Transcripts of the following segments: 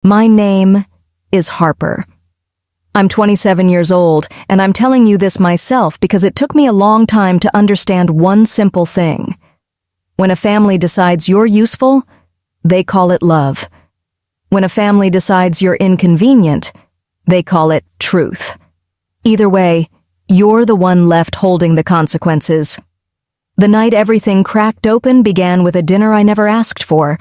My name is Harper. I'm 27 years old, and I'm telling you this myself because it took me a long time to understand one simple thing. When a family decides you're useful, they call it love. When a family decides you're inconvenient, they call it truth. Either way, you're the one left holding the consequences. The night everything cracked open began with a dinner I never asked for.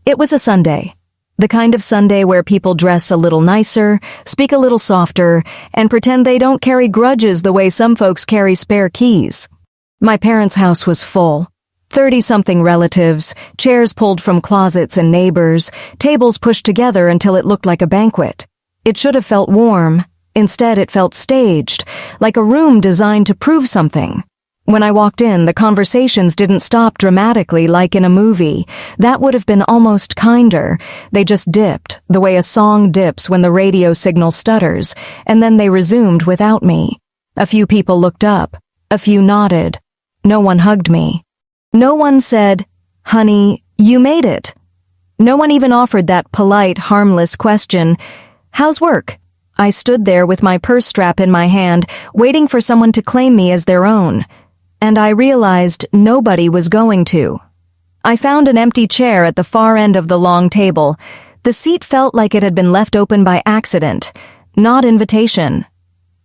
It was a Sunday. The kind of Sunday where people dress a little nicer, speak a little softer, and pretend they don't carry grudges the way some folks carry spare keys. My parents' house was full. 30-something relatives, chairs pulled from closets and neighbors, tables pushed together until it looked like a banquet. It should have felt warm. Instead, it felt staged, like a room designed to prove something. When I walked in, the conversations didn't stop dramatically like in a movie. That would have been almost kinder. They just dipped, the way a song dips when the radio signal stutters, and then they resumed without me. A few people looked up. A few nodded. No one hugged me. No one said, "Honey, you made it." No one even offered that polite, harmless question, "How's work?" I stood there with my purse strap in my hand, waiting for someone to claim me as their own. And I realized nobody was going to. I found an empty chair at the far end of the long table. The seat felt like it had been left open by accident, not invitation.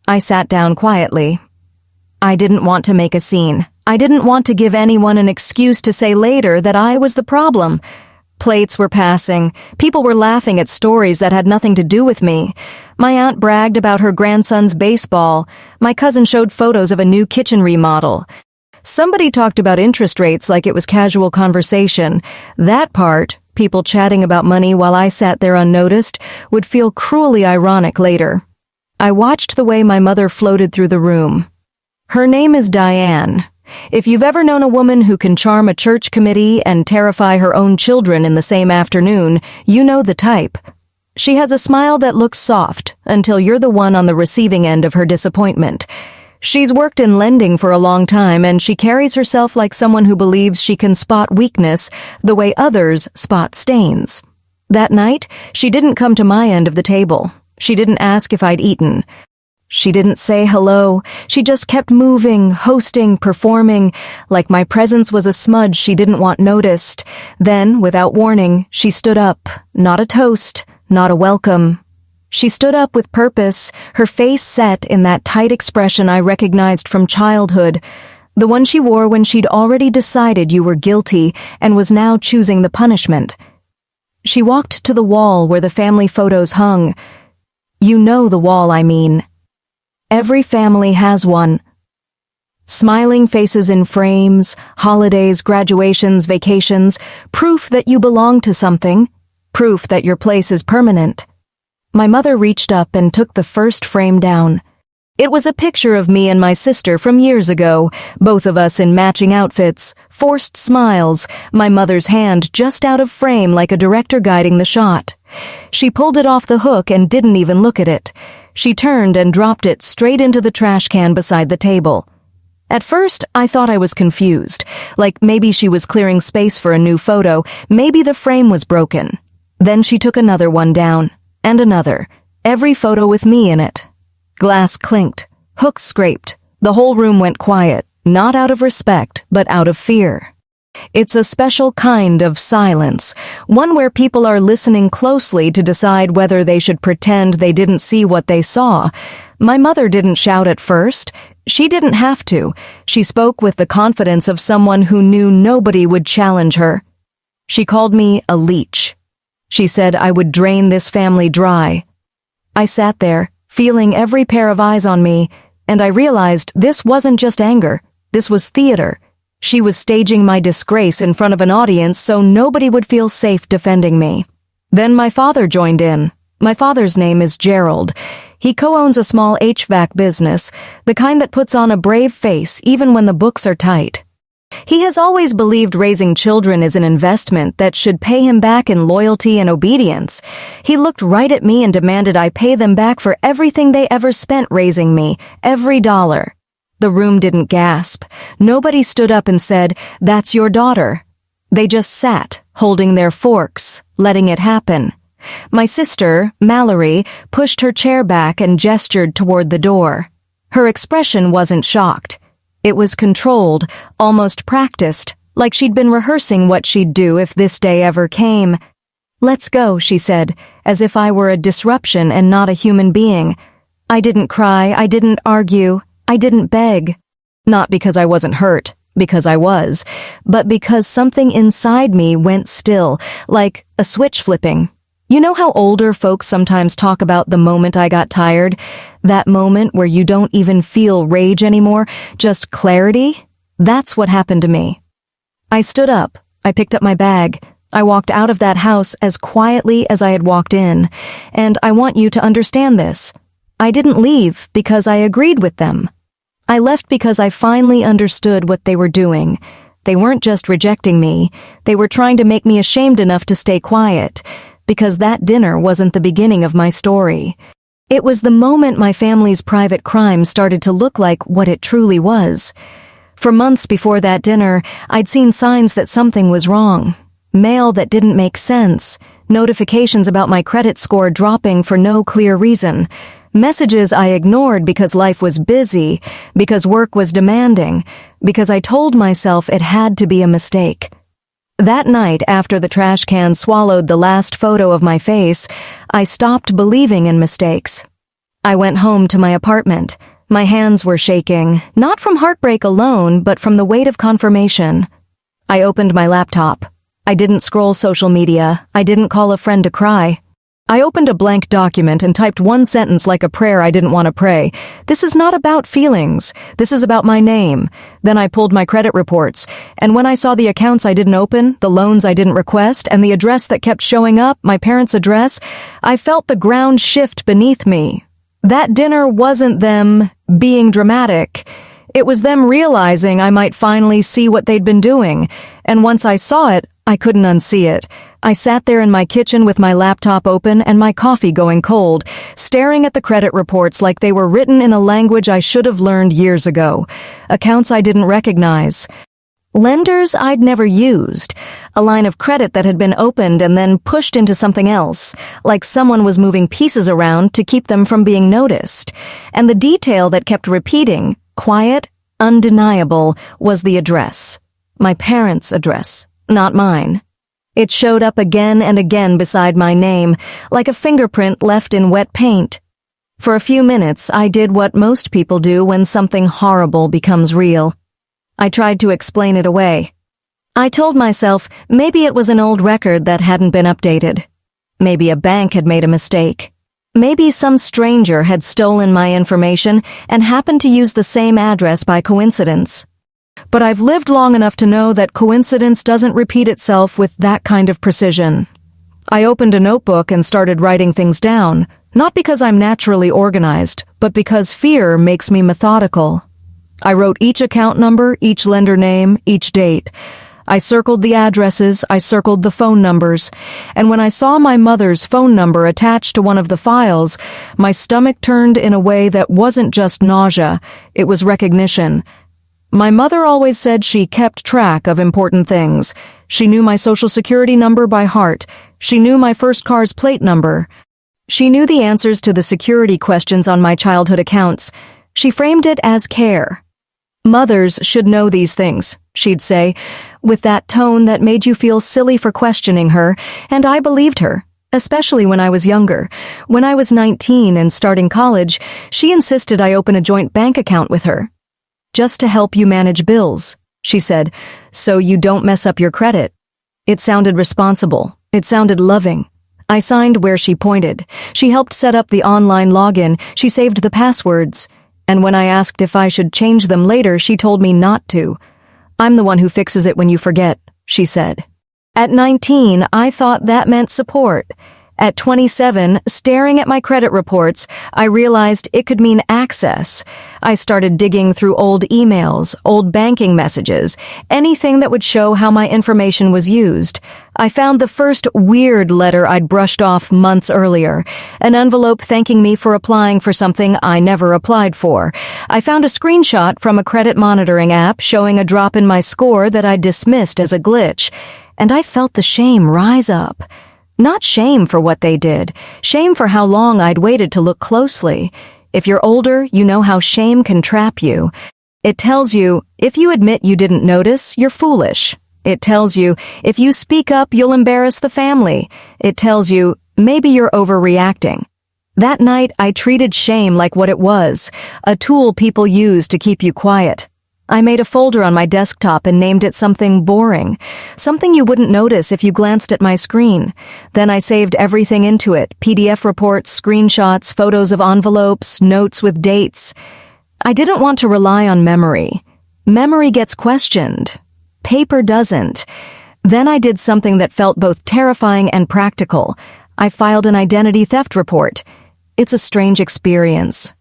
I sat down quietly. I didn't want to make a scene. I didn't want to give anyone an excuse to say later that I was the problem. Plates were passing. People were laughing at stories that had nothing to do with me. My aunt bragged about her grandson's baseball. My cousin showed photos of a new kitchen remodel. Somebody talked about interest rates like it was casual conversation. That part, people chatting about money while I sat there unnoticed, would feel cruelly ironic later. I watched the way my mother floated through the room. Her name is Diane. If you've ever known a woman who can charm a church committee and terrify her own children in the same afternoon, you know the type. She has a smile that looks soft until you're the one on the receiving end of her disappointment. She's worked in lending for a long time, and she carries herself like someone who believes she can spot weakness the way others spot stains. That night, she didn't come to my end of the table. She didn't ask if I'd eaten. She didn't say hello. She just kept moving, hosting, performing, like my presence was a smudge she didn't want noticed. Then, without warning, she stood up. Not a toast, not a welcome. She stood up with purpose, her face set in that tight expression I recognized from childhood, the one she wore when she'd already decided you were guilty and was now choosing the punishment. She walked to the wall where the family photos hung. You know the wall I mean. Every family has one. Smiling faces in frames, holidays, graduations, vacations, proof that you belong to something, proof that your place is permanent. My mother reached up and took the first frame down. It was a picture of me and my sister from years ago, both of us in matching outfits, forced smiles, my mother's hand just out of frame like a director guiding the shot. She pulled it off the hook and didn't even look at it. She turned and dropped it straight into the trash can beside the table. At first, I thought I was confused, like maybe she was clearing space for a new photo, maybe the frame was broken. Then she took another one down, and another, every photo with me in it. Glass clinked, hooks scraped, the whole room went quiet, not out of respect, but out of fear. It's a special kind of silence, one where people are listening closely to decide whether they should pretend they didn't see what they saw. My mother didn't shout at first. She didn't have to. She spoke with the confidence of someone who knew nobody would challenge her. She called me a leech. She said I would drain this family dry. I sat there, feeling every pair of eyes on me, and I realized this wasn't just anger. This was theater. She was staging my disgrace in front of an audience so nobody would feel safe defending me. Then my father joined in. My father's name is Gerald. He co-owns a small HVAC business, the kind that puts on a brave face even when the books are tight. He has always believed raising children is an investment that should pay him back in loyalty and obedience. He looked right at me and demanded I pay them back for everything they ever spent raising me, every dollar. The room didn't gasp. Nobody stood up and said, "That's your daughter." They just sat, holding their forks, letting it happen. My sister, Mallory, pushed her chair back and gestured toward the door. Her expression wasn't shocked. It was controlled, almost practiced, like she'd been rehearsing what she'd do if this day ever came. "Let's go," she said, as if I were a disruption and not a human being. I didn't cry, I didn't argue, I didn't beg. Not because I wasn't hurt, because I was, but because something inside me went still, like a switch flipping. You know how older folks sometimes talk about the moment I got tired? That moment where you don't even feel rage anymore, just clarity? That's what happened to me. I stood up. I picked up my bag. I walked out of that house as quietly as I had walked in. And I want you to understand this. I didn't leave because I agreed with them. I left because I finally understood what they were doing. They weren't just rejecting me. They were trying to make me ashamed enough to stay quiet. Because that dinner wasn't the beginning of my story. It was the moment my family's private crime started to look like what it truly was. For months before that dinner, I'd seen signs that something was wrong. Mail that didn't make sense. Notifications about my credit score dropping for no clear reason. Messages I ignored because life was busy, because work was demanding, because I told myself it had to be a mistake. That night, after the trash can swallowed the last photo of my face, I stopped believing in mistakes. I went home to my apartment. My hands were shaking, not from heartbreak alone, but from the weight of confirmation. I opened my laptop. I didn't scroll social media. I didn't call a friend to cry. I opened a blank document and typed one sentence like a prayer I didn't want to pray. This is not about feelings. This is about my name. Then I pulled my credit reports, and when I saw the accounts I didn't open, the loans I didn't request, and the address that kept showing up, my parents' address, I felt the ground shift beneath me. That dinner wasn't them being dramatic. It was them realizing I might finally see what they'd been doing, and once I saw it, I couldn't unsee it. I sat there in my kitchen with my laptop open and my coffee going cold, staring at the credit reports like they were written in a language I should have learned years ago. Accounts I didn't recognize. Lenders I'd never used. A line of credit that had been opened and then pushed into something else, like someone was moving pieces around to keep them from being noticed. And the detail that kept repeating, quiet, undeniable, was the address. My parents' address, not mine. It showed up again and again beside my name, like a fingerprint left in wet paint. For a few minutes, I did what most people do when something horrible becomes real. I tried to explain it away. I told myself maybe it was an old record that hadn't been updated. Maybe a bank had made a mistake. Maybe some stranger had stolen my information and happened to use the same address by coincidence. But I've lived long enough to know that coincidence doesn't repeat itself with that kind of precision. I opened a notebook and started writing things down, not because I'm naturally organized, but because fear makes me methodical. I wrote each account number, each lender name, each date. I circled the addresses, I circled the phone numbers, and when I saw my mother's phone number attached to one of the files, my stomach turned in a way that wasn't just nausea, it was recognition. My mother always said she kept track of important things. She knew my social security number by heart. She knew my first car's plate number. She knew the answers to the security questions on my childhood accounts. She framed it as care. Mothers should know these things, she'd say, with that tone that made you feel silly for questioning her, and I believed her, especially when I was younger. When I was 19 and starting college, she insisted I open a joint bank account with her. Just to help you manage bills, she said, so you don't mess up your credit. It sounded responsible. It sounded loving. I signed where she pointed. She helped set up the online login. She saved the passwords. And when I asked if I should change them later, she told me not to. I'm the one who fixes it when you forget, she said. At 19, I thought that meant support. At 27, staring at my credit reports, I realized it could mean access. I started digging through old emails, old banking messages, anything that would show how my information was used. I found the first weird letter I'd brushed off months earlier, an envelope thanking me for applying for something I never applied for. I found a screenshot from a credit monitoring app showing a drop in my score that I'd dismissed as a glitch, and I felt the shame rise up. Not shame for what they did, shame for how long I'd waited to look closely. If you're older, you know how shame can trap you. It tells you, if you admit you didn't notice, you're foolish. It tells you, if you speak up, you'll embarrass the family. It tells you, maybe you're overreacting. That night, I treated shame like what it was, a tool people use to keep you quiet. I made a folder on my desktop and named it something boring, something you wouldn't notice if you glanced at my screen. Then I saved everything into it, PDF reports, screenshots, photos of envelopes, notes with dates. I didn't want to rely on memory. Memory gets questioned. Paper doesn't. Then I did something that felt both terrifying and practical. I filed an identity theft report. It's a strange experience.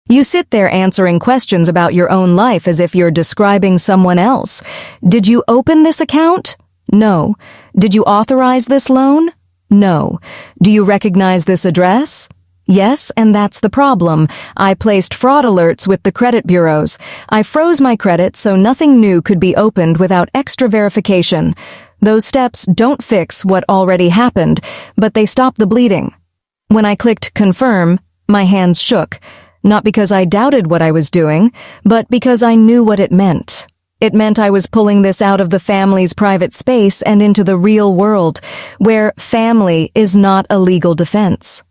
You sit there answering questions about your own life as if you're describing someone else. Did you open this account? No. Did you authorize this loan? No. Do you recognize this address? Yes, and that's the problem. I placed fraud alerts with the credit bureaus. I froze my credit so nothing new could be opened without extra verification. Those steps don't fix what already happened, but they stop the bleeding. When I clicked confirm, my hands shook. Not because I doubted what I was doing, but because I knew what it meant. It meant I was pulling this out of the family's private space and into the real world, where family is not a legal defense.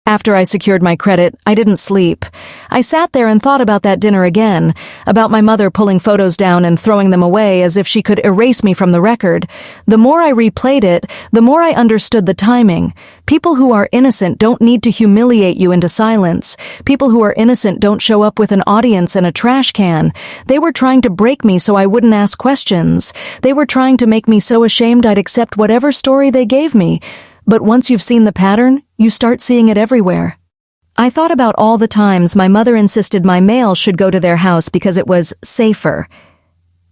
After I secured my credit, I didn't sleep. I sat there and thought about that dinner again, about my mother pulling photos down and throwing them away as if she could erase me from the record. The more I replayed it, the more I understood the timing. People who are innocent don't need to humiliate you into silence. People who are innocent don't show up with an audience and a trash can. They were trying to break me so I wouldn't ask questions. They were trying to make me so ashamed I'd accept whatever story they gave me. But once you've seen the pattern, you start seeing it everywhere. I thought about all the times my mother insisted my mail should go to their house because it was safer.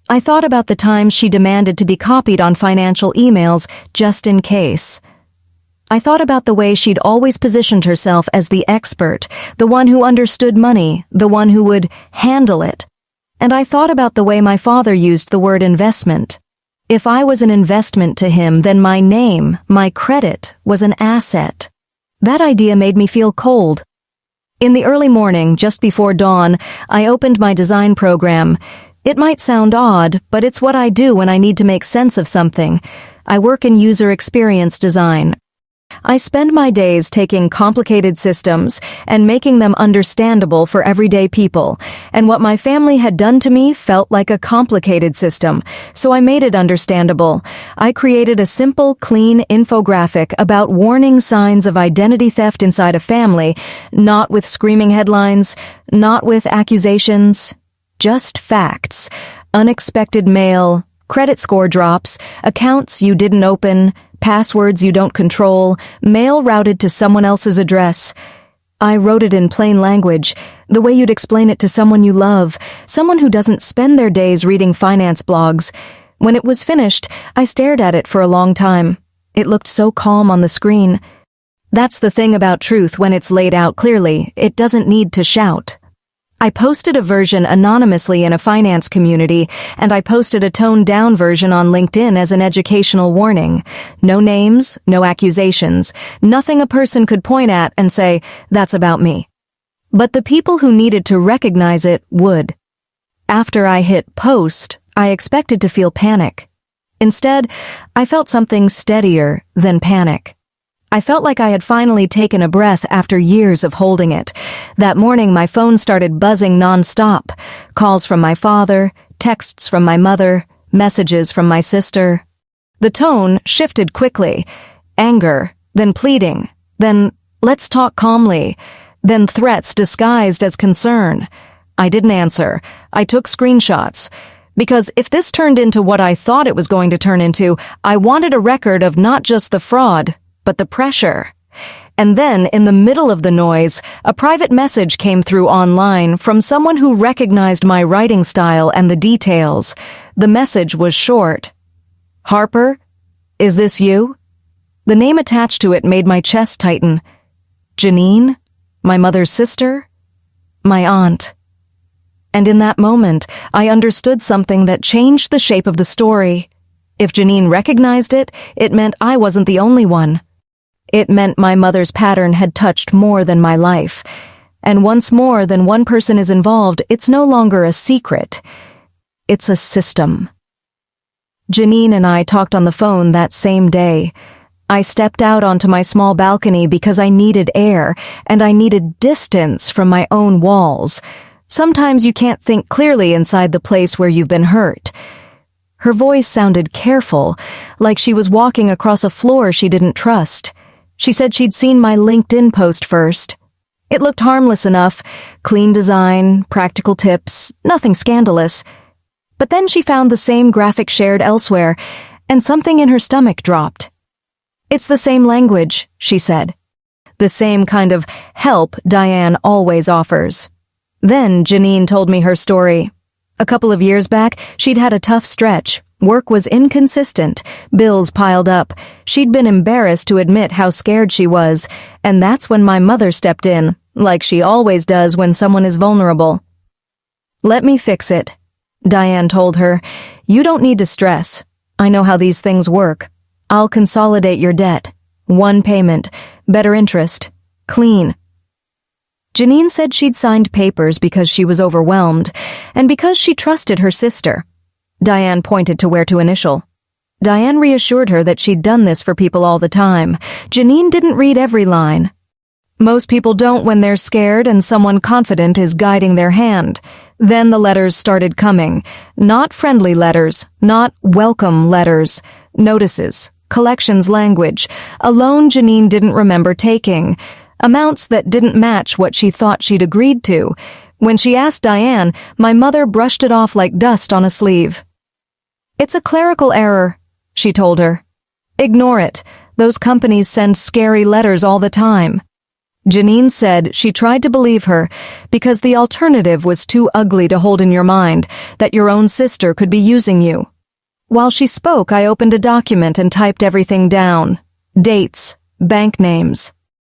I thought about the times she demanded to be copied on financial emails just in case. I thought about the way she'd always positioned herself as the expert, the one who understood money, the one who would handle it. And I thought about the way my father used the word investment. If I was an investment to him, then my name, my credit, was an asset. That idea made me feel cold. In the early morning, just before dawn, I opened my design program. It might sound odd, but it's what I do when I need to make sense of something. I work in user experience design. I spend my days taking complicated systems and making them understandable for everyday people, and what my family had done to me felt like a complicated system, so I made it understandable. I created a simple, clean infographic about warning signs of identity theft inside a family, not with screaming headlines, not with accusations, just facts. Unexpected mail, credit score drops, accounts you didn't open, passwords you don't control, mail routed to someone else's address. I wrote it in plain language, the way you'd explain it to someone you love, someone who doesn't spend their days reading finance blogs. When it was finished, I stared at it for a long time. It looked so calm on the screen. That's the thing about truth when it's laid out clearly, it doesn't need to shout. I posted a version anonymously in a finance community, and I posted a toned-down version on LinkedIn as an educational warning. No names, no accusations, nothing a person could point at and say, that's about me. But the people who needed to recognize it would. After I hit post, I expected to feel panic. Instead, I felt something steadier than panic. I felt like I had finally taken a breath after years of holding it. That morning, my phone started buzzing nonstop. Calls from my father, texts from my mother, messages from my sister. The tone shifted quickly. Anger, then pleading, then let's talk calmly, then threats disguised as concern. I didn't answer. I took screenshots. Because if this turned into what I thought it was going to turn into, I wanted a record of not just the fraud, but the pressure. And then, in the middle of the noise, a private message came through online from someone who recognized my writing style and the details. The message was short. Harper, is this you? The name attached to it made my chest tighten. Janine? My mother's sister? My aunt. And in that moment, I understood something that changed the shape of the story. If Janine recognized it, it meant I wasn't the only one. It meant my mother's pattern had touched more than my life. And once more than one person is involved, it's no longer a secret. It's a system. Janine and I talked on the phone that same day. I stepped out onto my small balcony because I needed air, and I needed distance from my own walls. Sometimes you can't think clearly inside the place where you've been hurt. Her voice sounded careful, like she was walking across a floor she didn't trust. She said she'd seen my LinkedIn post first. It looked harmless enough, clean design, practical tips, nothing scandalous. But then she found the same graphic shared elsewhere, and something in her stomach dropped. "It's the same language," she said. The same kind of help Diane always offers. Then Janine told me her story. A couple of years back, she'd had a tough stretch. Work was inconsistent. Bills piled up. She'd been embarrassed to admit how scared she was, and that's when my mother stepped in, like she always does when someone is vulnerable. "Let me fix it," Diane told her. "You don't need to stress. I know how these things work. I'll consolidate your debt. One payment, better interest, clean." Janine said she'd signed papers because she was overwhelmed, and because she trusted her sister. Diane pointed to where to initial. Diane reassured her that she'd done this for people all the time. Janine didn't read every line. Most people don't when they're scared and someone confident is guiding their hand. Then the letters started coming. Not friendly letters, not welcome letters. Notices, collections language, a loan Janine didn't remember taking. Amounts that didn't match what she thought she'd agreed to. When she asked Diane, my mother brushed it off like dust on a sleeve. "It's a clerical error," she told her. "Ignore it. Those companies send scary letters all the time." Janine said she tried to believe her because the alternative was too ugly to hold in your mind, that your own sister could be using you. While she spoke, I opened a document and typed everything down. Dates, bank names,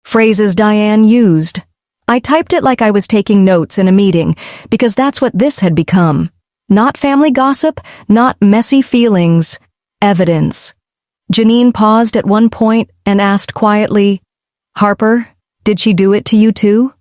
phrases Diane used. I typed it like I was taking notes in a meeting, because that's what this had become. Not family gossip, not messy feelings. Evidence. Janine paused at one point and asked quietly, "Harper, did she do it to you too?"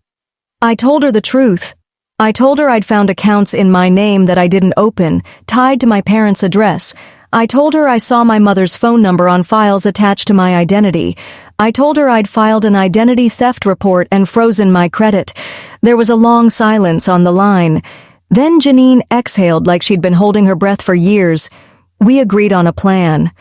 I told her the truth. I told her I'd found accounts in my name that I didn't open, tied to my parents' address. I told her I saw my mother's phone number on files attached to my identity. I told her I'd filed an identity theft report and frozen my credit. There was a long silence on the line. Then Janine exhaled like she'd been holding her breath for years. We agreed on a plan.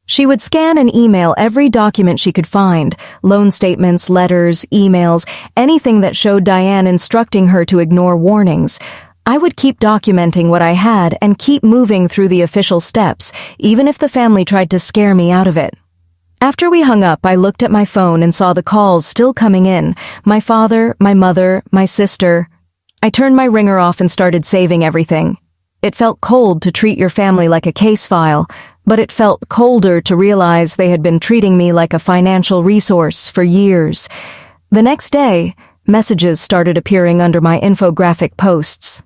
She would scan and email every document she could find, loan statements, letters, emails, anything that showed Diane instructing her to ignore warnings. I would keep documenting what I had and keep moving through the official steps, even if the family tried to scare me out of it. After we hung up, I looked at my phone and saw the calls still coming in. My father, my mother, my sister. I turned my ringer off and started saving everything. It felt cold to treat your family like a case file, but it felt colder to realize they had been treating me like a financial resource for years. The next day, messages started appearing under my infographic posts.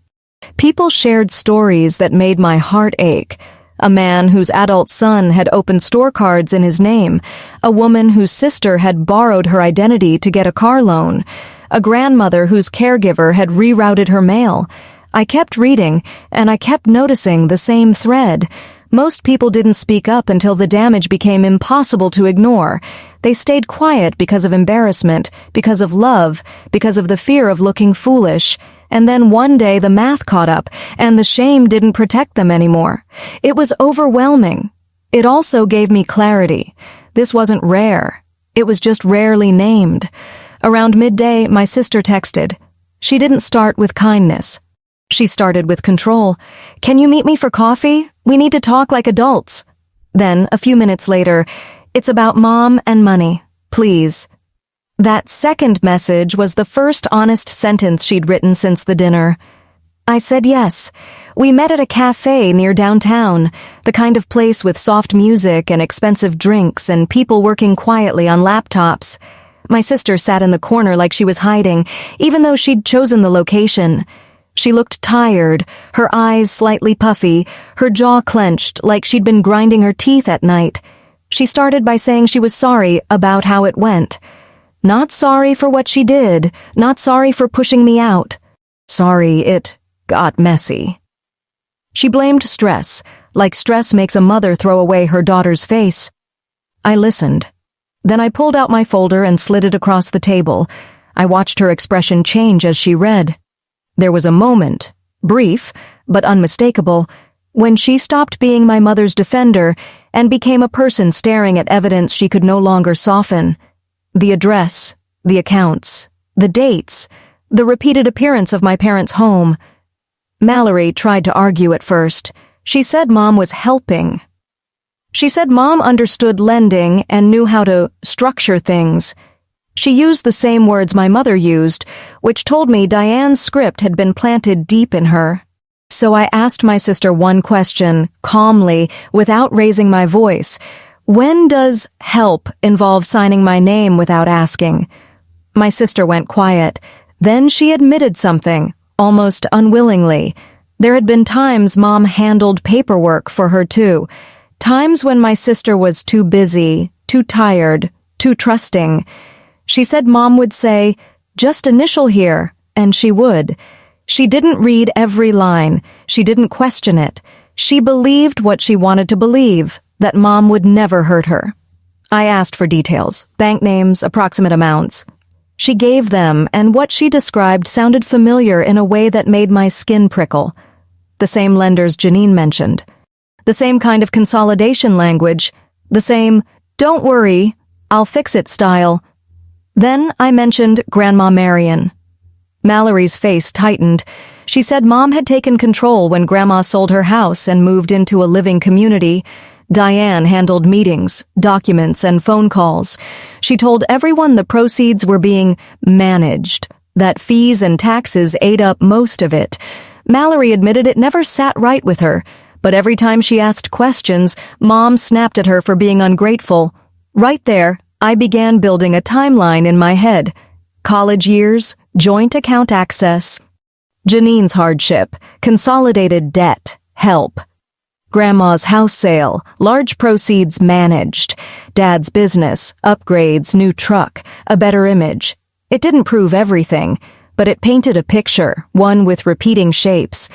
People shared stories that made my heart ache. A man whose adult son had opened store cards in his name. A woman whose sister had borrowed her identity to get a car loan. A grandmother whose caregiver had rerouted her mail. I kept reading, and I kept noticing the same thread. Most people didn't speak up until the damage became impossible to ignore. They stayed quiet because of embarrassment, because of love, because of the fear of looking foolish. And then one day the math caught up, and the shame didn't protect them anymore. It was overwhelming. It also gave me clarity. This wasn't rare. It was just rarely named. Around midday, my sister texted. She didn't start with kindness. She started with control. "Can you meet me for coffee? We need to talk like adults." Then, a few minutes later, "It's about mom and money. Please." That second message was the first honest sentence she'd written since the dinner. I said yes. We met at a cafe near downtown, the kind of place with soft music and expensive drinks and people working quietly on laptops. My sister sat in the corner like she was hiding, even though she'd chosen the location. She looked tired, her eyes slightly puffy, her jaw clenched like she'd been grinding her teeth at night. She started by saying she was sorry about how it went. Not sorry for what she did, not sorry for pushing me out. Sorry it got messy. She blamed stress, like stress makes a mother throw away her daughter's face. I listened. Then I pulled out my folder and slid it across the table. I watched her expression change as she read. There was a moment, brief, but unmistakable, when she stopped being my mother's defender and became a person staring at evidence she could no longer soften. The address, the accounts, the dates, the repeated appearance of my parents' home. Mallory tried to argue at first. She said Mom was helping. She said Mom understood lending and knew how to structure things. She used the same words my mother used, which told me Diane's script had been planted deep in her. So I asked my sister one question, calmly, without raising my voice. When does help involve signing my name without asking? My sister went quiet. Then she admitted something, almost unwillingly. There had been times Mom handled paperwork for her too. Times when my sister was too busy, too tired, too trusting. She said Mom would say, "Just initial here," and she would. She didn't read every line. She didn't question it. She believed what she wanted to believe, that Mom would never hurt her. I asked for details, bank names, approximate amounts. She gave them, and what she described sounded familiar in a way that made my skin prickle. The same lenders Janine mentioned. The same kind of consolidation language. The same, "Don't worry, I'll fix it" style. Then I mentioned Grandma Marion. Mallory's face tightened. She said Mom had taken control when Grandma sold her house and moved into a living community. Diane handled meetings, documents, and phone calls. She told everyone the proceeds were being managed, that fees and taxes ate up most of it. Mallory admitted it never sat right with her, but every time she asked questions, Mom snapped at her for being ungrateful. Right there, I began building a timeline in my head. College years, joint account access, Janine's hardship, consolidated debt, help. Grandma's house sale, large proceeds managed. Dad's business, upgrades, new truck, a better image. It didn't prove everything, but it painted a picture, one with repeating shapes.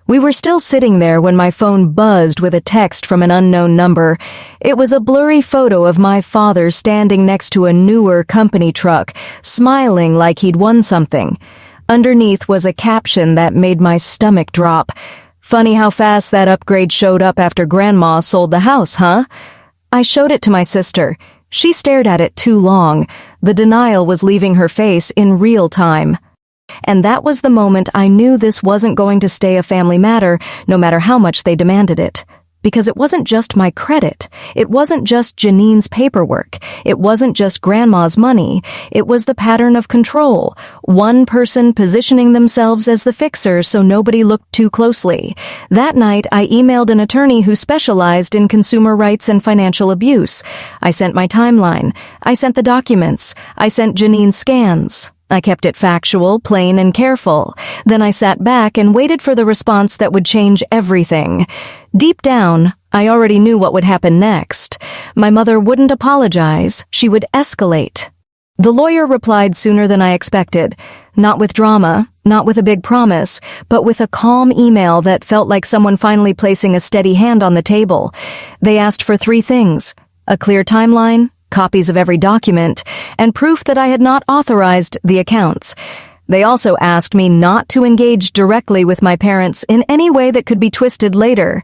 We were still sitting there when my phone buzzed with a text from an unknown number. It was a blurry photo of my father standing next to a newer company truck, smiling like he'd won something. Underneath was a caption that made my stomach drop. "Funny how fast that upgrade showed up after Grandma sold the house, huh?" I showed it to my sister. She stared at it too long. The denial was leaving her face in real time. And that was the moment I knew this wasn't going to stay a family matter, no matter how much they demanded it. Because it wasn't just my credit. It wasn't just Janine's paperwork. It wasn't just Grandma's money. It was the pattern of control. One person positioning themselves as the fixer so nobody looked too closely. That night, I emailed an attorney who specialized in consumer rights and financial abuse. I sent my timeline. I sent the documents. I sent Janine's scans. I kept it factual, plain, and careful. Then I sat back and waited for the response that would change everything. Deep down, I already knew what would happen next. My mother wouldn't apologize. She would escalate. The lawyer replied sooner than I expected. Not with drama, not with a big promise, but with a calm email that felt like someone finally placing a steady hand on the table. They asked for 3 things: a clear timeline, copies of every document, and proof that I had not authorized the accounts. They also asked me not to engage directly with my parents in any way that could be twisted later.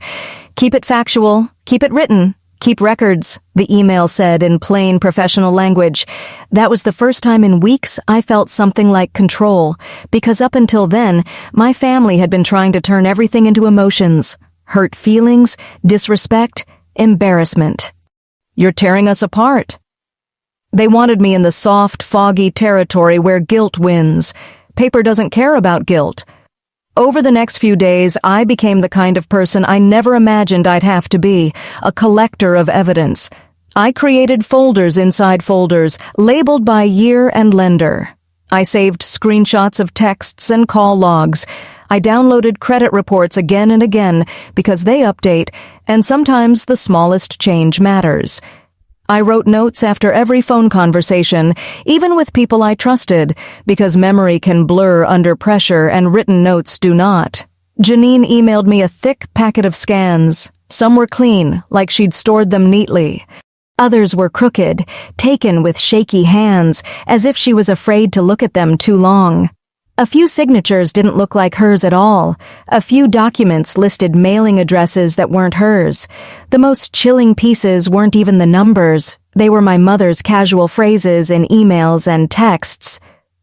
Keep it factual, keep it written, keep records, the email said in plain professional language. That was the first time in weeks I felt something like control, because up until then, my family had been trying to turn everything into emotions, hurt feelings, disrespect, embarrassment. "You're tearing us apart." They wanted me in the soft, foggy territory where guilt wins. Paper doesn't care about guilt. Over the next few days, I became the kind of person I never imagined I'd have to be, a collector of evidence. I created folders inside folders, labeled by year and lender. I saved screenshots of texts and call logs. I downloaded credit reports again and again because they update, and sometimes the smallest change matters. I wrote notes after every phone conversation, even with people I trusted, because memory can blur under pressure and written notes do not. Janine emailed me a thick packet of scans. Some were clean, like she'd stored them neatly. Others were crooked, taken with shaky hands, as if she was afraid to look at them too long. A few signatures didn't look like hers at all. A few documents listed mailing addresses that weren't hers. The most chilling pieces weren't even the numbers. They were my mother's casual phrases in emails and texts.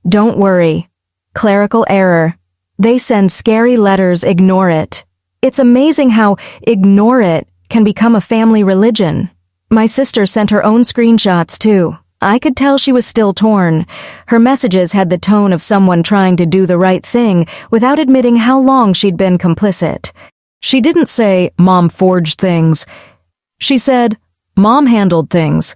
Don't worry. Clerical error. They send scary letters, ignore it. It's amazing how ignore it can become a family religion. My sister sent her own screenshots too. I could tell she was still torn. Her messages had the tone of someone trying to do the right thing without admitting how long she'd been complicit. She didn't say, Mom forged things. She said, Mom handled things.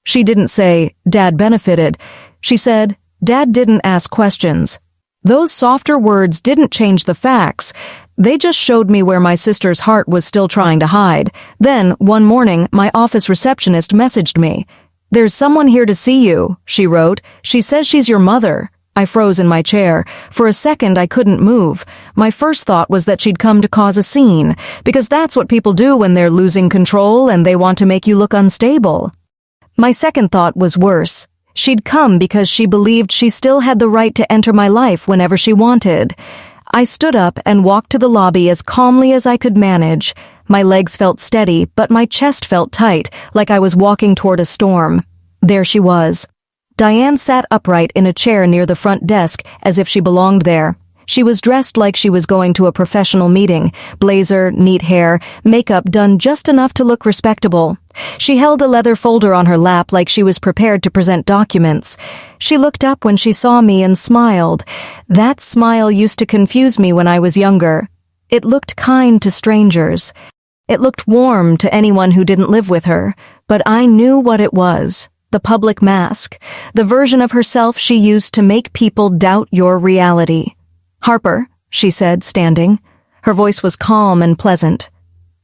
She didn't say, Dad benefited. She said, Dad didn't ask questions. Those softer words didn't change the facts. They just showed me where my sister's heart was still trying to hide. Then, one morning, my office receptionist messaged me. There's someone here to see you, she wrote. She says she's your mother. I froze in my chair. For a second, I couldn't move. My first thought was that she'd come to cause a scene, because that's what people do when they're losing control and they want to make you look unstable. My second thought was worse. She'd come because she believed she still had the right to enter my life whenever she wanted. I stood up and walked to the lobby as calmly as I could manage. My legs felt steady, but my chest felt tight, like I was walking toward a storm. There she was. Diane sat upright in a chair near the front desk, as if she belonged there. She was dressed like she was going to a professional meeting. Blazer, neat hair, makeup done just enough to look respectable. She held a leather folder on her lap like she was prepared to present documents. She looked up when she saw me and smiled. That smile used to confuse me when I was younger. It looked kind to strangers. It looked warm to anyone who didn't live with her, but I knew what it was. The public mask. The version of herself she used to make people doubt your reality. Harper, she said, standing. Her voice was calm and pleasant.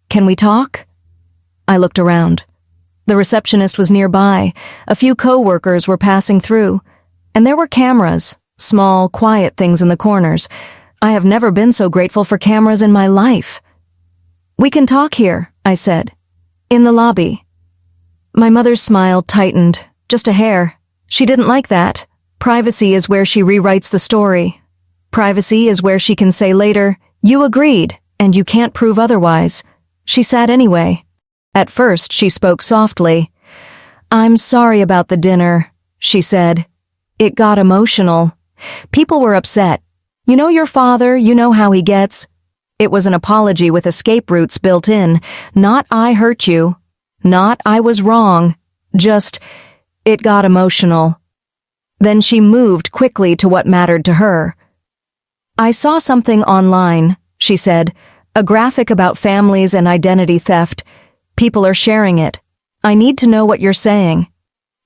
Can we talk? I looked around. The receptionist was nearby. A few co-workers were passing through. And there were cameras, small, quiet things in the corners. I have never been so grateful for cameras in my life. We can talk here, I said. In the lobby. My mother's smile tightened, just a hair. She didn't like that. Privacy is where she rewrites the story. Privacy is where she can say later, you agreed, and you can't prove otherwise. She sat anyway. At first, she spoke softly. I'm sorry about the dinner, she said. It got emotional. People were upset. You know your father, you know how he gets. It was an apology with escape routes built in. Not I hurt you. Not I was wrong. Just, it got emotional. Then she moved quickly to what mattered to her. I saw something online, she said, a graphic about families and identity theft. People are sharing it. I need to know what you're saying.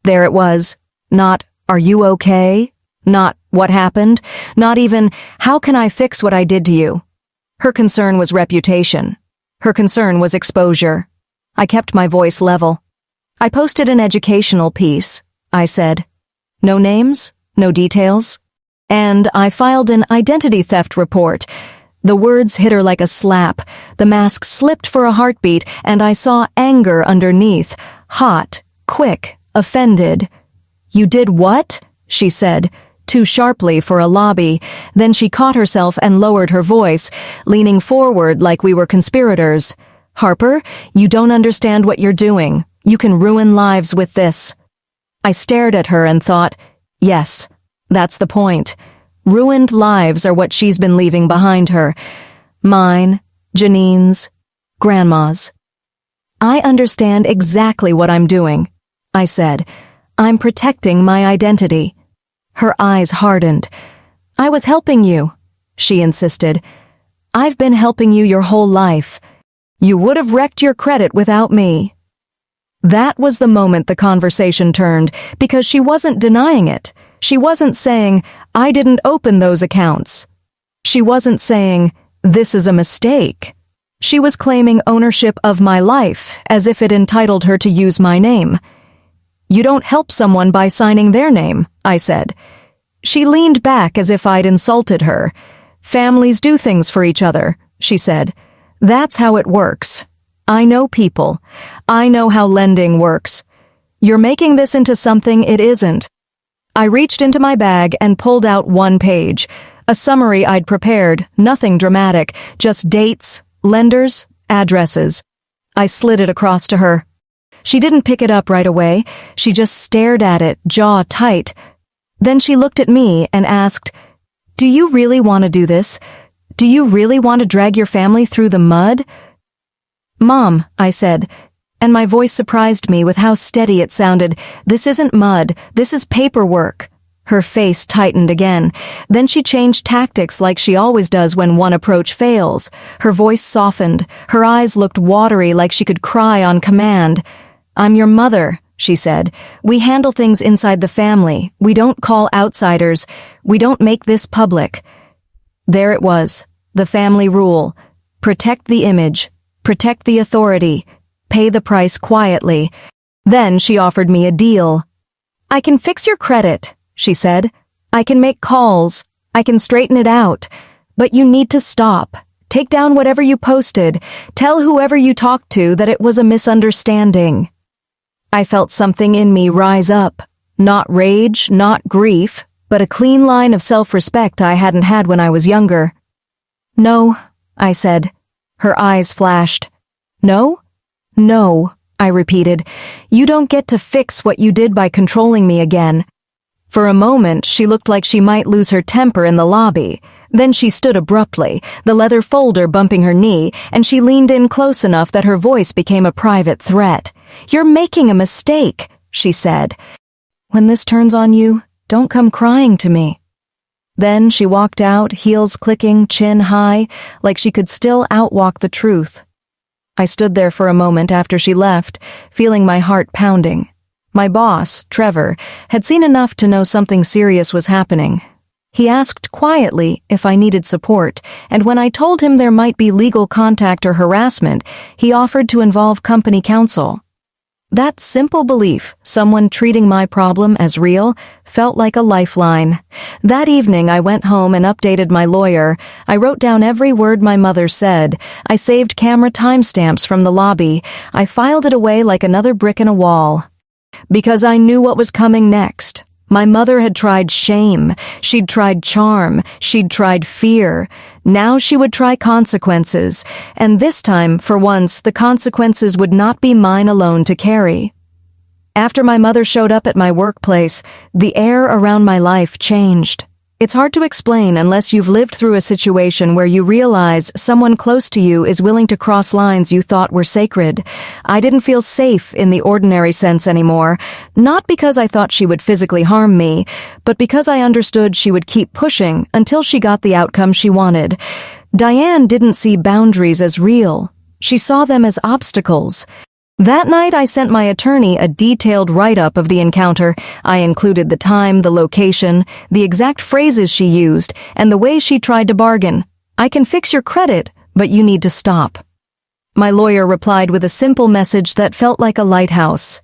There it was. Not, are you okay? Not, what happened? Not even, how can I fix what I did to you? Her concern was reputation. Her concern was exposure. I kept my voice level. I posted an educational piece, I said. No names, no details. And I filed an identity theft report. The words hit her like a slap. The mask slipped for a heartbeat, and I saw anger underneath. Hot, quick, offended. You did what? She said, too sharply for a lobby. Then she caught herself and lowered her voice, leaning forward like we were conspirators. Harper, you don't understand what you're doing. You can ruin lives with this. I stared at her and thought, yes, that's the point. Ruined lives are what she's been leaving behind her. Mine, Janine's, Grandma's. I understand exactly what I'm doing, I said. I'm protecting my identity. Her eyes hardened. I was helping you, she insisted. I've been helping you your whole life. You would have wrecked your credit without me. That was the moment the conversation turned, because she wasn't denying it. She wasn't saying, I didn't open those accounts. She wasn't saying, this is a mistake. She was claiming ownership of my life, as if it entitled her to use my name. You don't help someone by signing their name, I said. She leaned back as if I'd insulted her. Families do things for each other, she said. That's how it works. I know people. I know how lending works. You're making this into something it isn't. I reached into my bag and pulled out one page, a summary I'd prepared, nothing dramatic, just dates, lenders, addresses. I slid it across to her. She didn't pick it up right away. She just stared at it, jaw tight. Then she looked at me and asked, "Do you really want to do this? Do you really want to drag your family through the mud?" "Mom," I said, and my voice surprised me with how steady it sounded. "This isn't mud, this is paperwork." Her face tightened again. Then she changed tactics like she always does when one approach fails. Her voice softened. Her eyes looked watery like she could cry on command. "I'm your mother," she said. "We handle things inside the family. We don't call outsiders. We don't make this public." There it was, the family rule. Protect the image. Protect the authority. Pay the price quietly. Then she offered me a deal. "I can fix your credit," she said. "I can make calls. I can straighten it out. But you need to stop. Take down whatever you posted. Tell whoever you talked to that it was a misunderstanding." I felt something in me rise up. Not rage, not grief, but a clean line of self-respect I hadn't had when I was younger. "No," I said. Her eyes flashed. "No? No," I repeated. "You don't get to fix what you did by controlling me again." For a moment, she looked like she might lose her temper in the lobby. Then she stood abruptly, the leather folder bumping her knee, and she leaned in close enough that her voice became a private threat. "You're making a mistake," she said. "When this turns on you, don't come crying to me." Then she walked out, heels clicking, chin high, like she could still outwalk the truth. I stood there for a moment after she left, feeling my heart pounding. My boss, Trevor, had seen enough to know something serious was happening. He asked quietly if I needed support, and when I told him there might be legal contact or harassment, he offered to involve company counsel. That simple belief, someone treating my problem as real, felt like a lifeline. That evening I went home and updated my lawyer. I wrote down every word my mother said. I saved camera timestamps from the lobby. I filed it away like another brick in a wall. Because I knew what was coming next. My mother had tried shame. She'd tried charm. She'd tried fear. Now she would try consequences. And this time, for once, the consequences would not be mine alone to carry. After my mother showed up at my workplace, the air around my life changed. It's hard to explain unless you've lived through a situation where you realize someone close to you is willing to cross lines you thought were sacred. I didn't feel safe in the ordinary sense anymore, not because I thought she would physically harm me, but because I understood she would keep pushing until she got the outcome she wanted. Diane didn't see boundaries as real. She saw them as obstacles. That night, I sent my attorney a detailed write-up of the encounter. I included the time, the location, the exact phrases she used, and the way she tried to bargain. "I can fix your credit, but you need to stop." My lawyer replied with a simple message that felt like a lighthouse.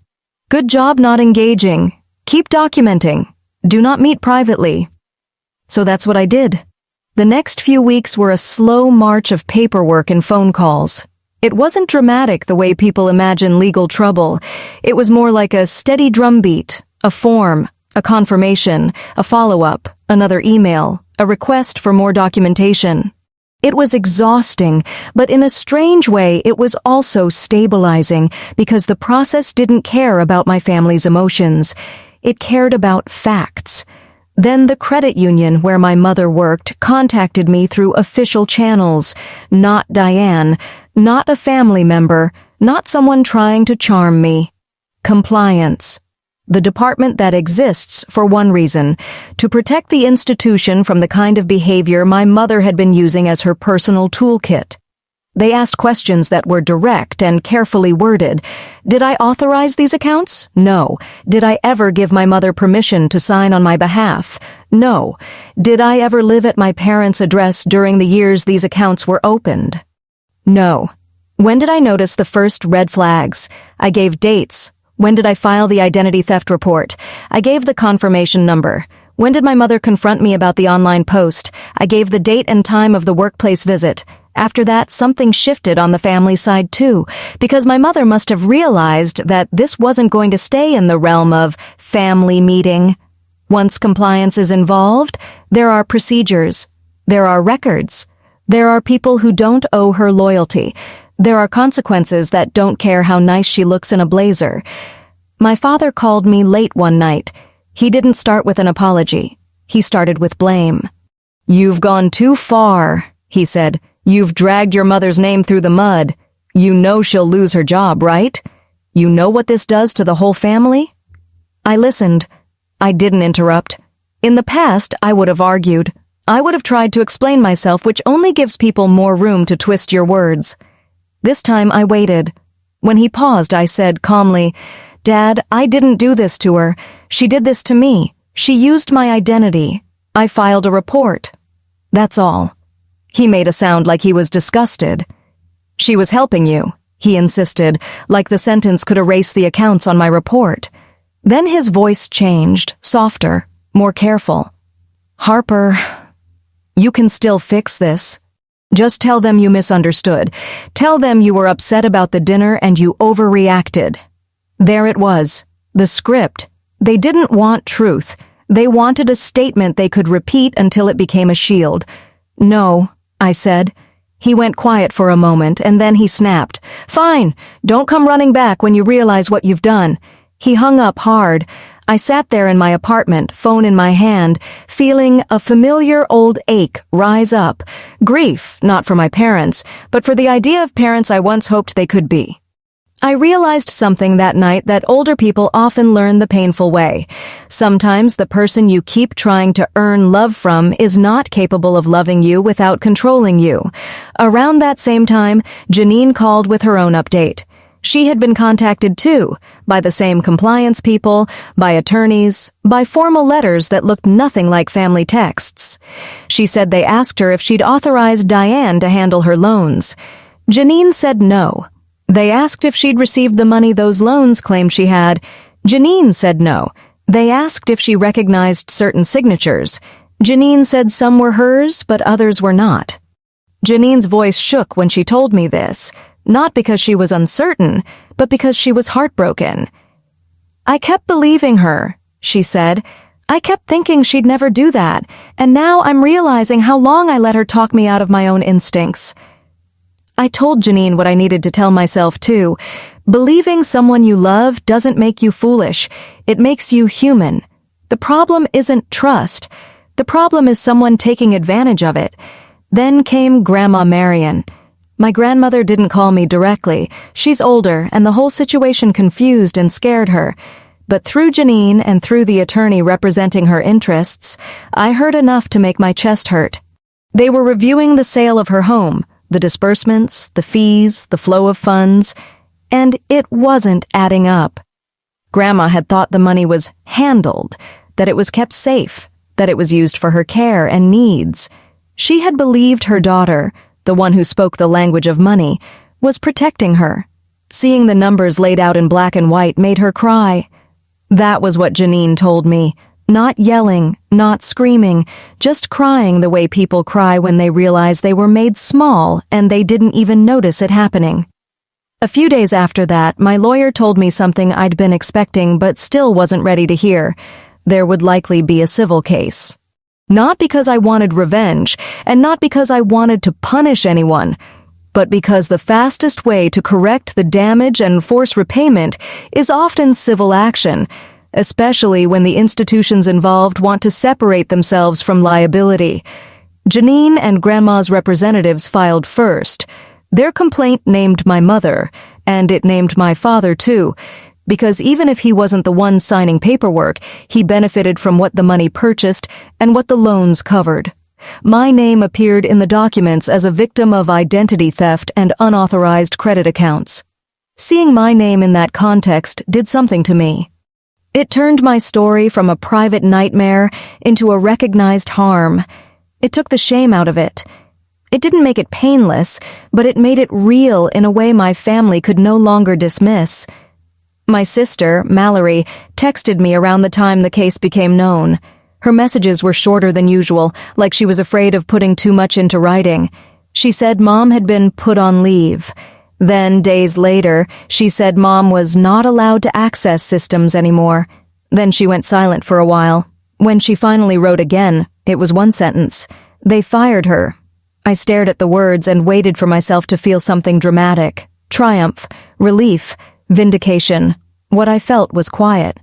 "Good job not engaging. Keep documenting. Do not meet privately." So that's what I did. The next few weeks were a slow march of paperwork and phone calls. It wasn't dramatic the way people imagine legal trouble. It was more like a steady drumbeat, a form, a confirmation, a follow-up, another email, a request for more documentation. It was exhausting, but in a strange way it was also stabilizing because the process didn't care about my family's emotions. It cared about facts. Then the credit union where my mother worked contacted me through official channels. Not Diane, not a family member, not someone trying to charm me. Compliance. The department that exists for one reason, to protect the institution from the kind of behavior my mother had been using as her personal toolkit. They asked questions that were direct and carefully worded. Did I authorize these accounts? No. Did I ever give my mother permission to sign on my behalf? No. Did I ever live at my parents' address during the years these accounts were opened? No. When did I notice the first red flags? I gave dates. When did I file the identity theft report? I gave the confirmation number. When did my mother confront me about the online post? I gave the date and time of the workplace visit. After that, something shifted on the family side too, because my mother must have realized that this wasn't going to stay in the realm of family meeting. Once compliance is involved, there are procedures. There are records. There are people who don't owe her loyalty. There are consequences that don't care how nice she looks in a blazer. My father called me late one night. He didn't start with an apology. He started with blame. "You've gone too far," he said. "You've dragged your mother's name through the mud. You know she'll lose her job, right? You know what this does to the whole family?" I listened. I didn't interrupt. In the past, I would have argued. I would have tried to explain myself, which only gives people more room to twist your words. This time I waited. When he paused, I said calmly, "Dad, I didn't do this to her. She did this to me. She used my identity. I filed a report. That's all." He made a sound like he was disgusted. "She was helping you," he insisted, like the sentence could erase the accounts on my report. Then his voice changed, softer, more careful. "Harper, you can still fix this. Just tell them you misunderstood. Tell them you were upset about the dinner and you overreacted." There it was, the script. They didn't want truth. They wanted a statement they could repeat until it became a shield. "No," I said. He went quiet for a moment, and then he snapped. "Fine, don't come running back when you realize what you've done." He hung up hard. I sat there in my apartment, phone in my hand, feeling a familiar old ache rise up. Grief, not for my parents, but for the idea of parents I once hoped they could be. I realized something that night that older people often learn the painful way. Sometimes the person you keep trying to earn love from is not capable of loving you without controlling you. Around that same time, Janine called with her own update. She had been contacted too, by the same compliance people, by attorneys, by formal letters that looked nothing like family texts. She said they asked her if she'd authorized Diane to handle her loans. Janine said no. They asked if she'd received the money those loans claimed she had. Janine said no. They asked if she recognized certain signatures. Janine said some were hers, but others were not. Janine's voice shook when she told me this, not because she was uncertain, but because she was heartbroken. "I kept believing her," she said. "I kept thinking she'd never do that, and now I'm realizing how long I let her talk me out of my own instincts." I told Janine what I needed to tell myself too. Believing someone you love doesn't make you foolish. It makes you human. The problem isn't trust. The problem is someone taking advantage of it. Then came Grandma Marion. My grandmother didn't call me directly. She's older, and the whole situation confused and scared her. But through Janine and through the attorney representing her interests, I heard enough to make my chest hurt. They were reviewing the sale of her home, the disbursements, the fees, the flow of funds, and it wasn't adding up. Grandma had thought the money was handled, that it was kept safe, that it was used for her care and needs. She had believed her daughter, the one who spoke the language of money, was protecting her. Seeing the numbers laid out in black and white made her cry. That was what Janine told me. Not yelling, not screaming, just crying the way people cry when they realize they were made small and they didn't even notice it happening. A few days after that, my lawyer told me something I'd been expecting but still wasn't ready to hear. There would likely be a civil case. Not because I wanted revenge, and not because I wanted to punish anyone, but because the fastest way to correct the damage and force repayment is often civil action, especially when the institutions involved want to separate themselves from liability. Janine and Grandma's representatives filed first. Their complaint named my mother, and it named my father too, because even if he wasn't the one signing paperwork, he benefited from what the money purchased and what the loans covered. My name appeared in the documents as a victim of identity theft and unauthorized credit accounts. Seeing my name in that context did something to me. It turned my story from a private nightmare into a recognized harm. It took the shame out of it. It didn't make it painless, but it made it real in a way my family could no longer dismiss. My sister, Mallory, texted me around the time the case became known. Her messages were shorter than usual, like she was afraid of putting too much into writing. She said Mom had been put on leave. Then, days later, she said Mom was not allowed to access systems anymore. Then she went silent for a while. When she finally wrote again, it was one sentence. They fired her. I stared at the words and waited for myself to feel something dramatic. Triumph, relief, vindication. What I felt was quiet.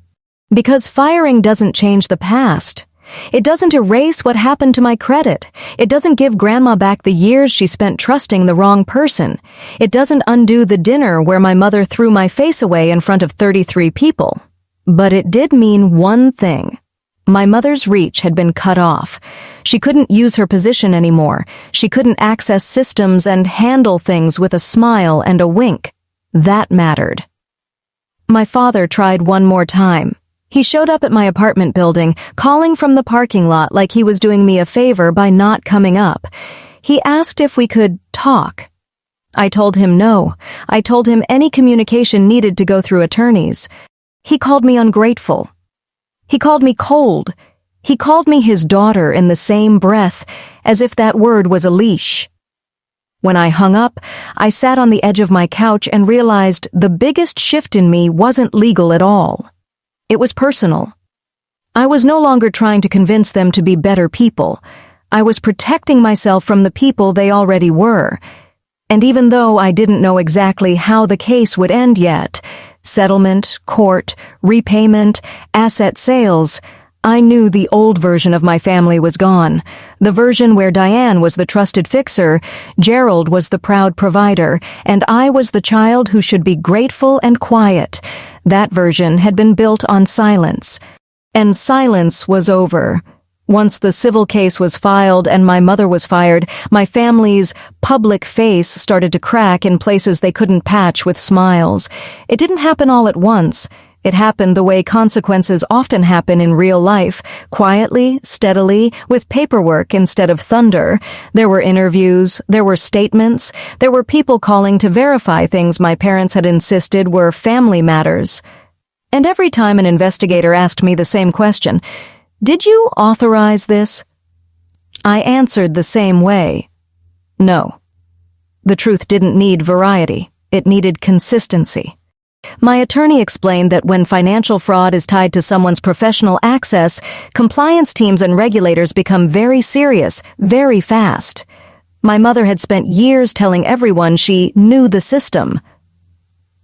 Because firing doesn't change the past. It doesn't erase what happened to my credit. It doesn't give Grandma back the years she spent trusting the wrong person. It doesn't undo the dinner where my mother threw my face away in front of 33 people. But it did mean one thing. My mother's reach had been cut off. She couldn't use her position anymore. She couldn't access systems and handle things with a smile and a wink. That mattered. My father tried one more time. He showed up at my apartment building, calling from the parking lot like he was doing me a favor by not coming up. He asked if we could talk. I told him no. I told him any communication needed to go through attorneys. He called me ungrateful. He called me cold. He called me his daughter in the same breath, as if that word was a leash. When I hung up, I sat on the edge of my couch and realized the biggest shift in me wasn't legal at all. It was personal. I was no longer trying to convince them to be better people. I was protecting myself from the people they already were. And even though I didn't know exactly how the case would end yet, settlement, court, repayment, asset sales, I knew the old version of my family was gone. The version where Diane was the trusted fixer, Gerald was the proud provider, and I was the child who should be grateful and quiet. That version had been built on silence. And silence was over. Once the civil case was filed and my mother was fired, my family's public face started to crack in places they couldn't patch with smiles. It didn't happen all at once. It happened the way consequences often happen in real life, quietly, steadily, with paperwork instead of thunder. There were interviews, there were statements, there were people calling to verify things my parents had insisted were family matters. And every time an investigator asked me the same question, "Did you authorize this?" I answered the same way. No. The truth didn't need variety. It needed consistency. My attorney explained that when financial fraud is tied to someone's professional access, compliance teams and regulators become very serious, very fast. My mother had spent years telling everyone she knew the system.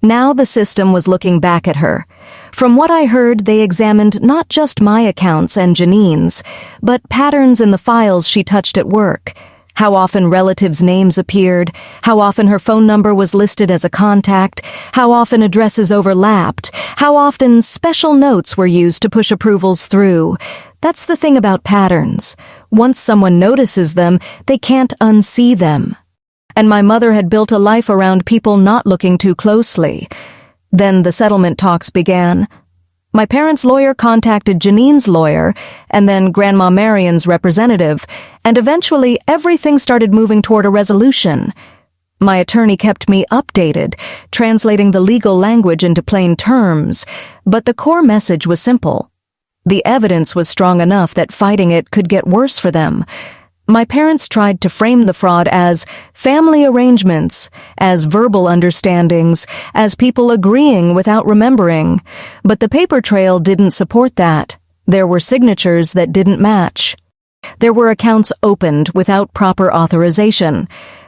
Now the system was looking back at her. From what I heard, they examined not just my accounts and Janine's, but patterns in the files she touched at work. How often relatives' names appeared, how often her phone number was listed as a contact, how often addresses overlapped, how often special notes were used to push approvals through. That's the thing about patterns. Once someone notices them, they can't unsee them. And my mother had built a life around people not looking too closely. Then the settlement talks began. My parents' lawyer contacted Janine's lawyer, and then Grandma Marion's representative, and eventually everything started moving toward a resolution. My attorney kept me updated, translating the legal language into plain terms, but the core message was simple. The evidence was strong enough that fighting it could get worse for them. My parents tried to frame the fraud as family arrangements, as verbal understandings, as people agreeing without remembering. But the paper trail didn't support that. There were signatures that didn't match. There were accounts opened without proper authorization.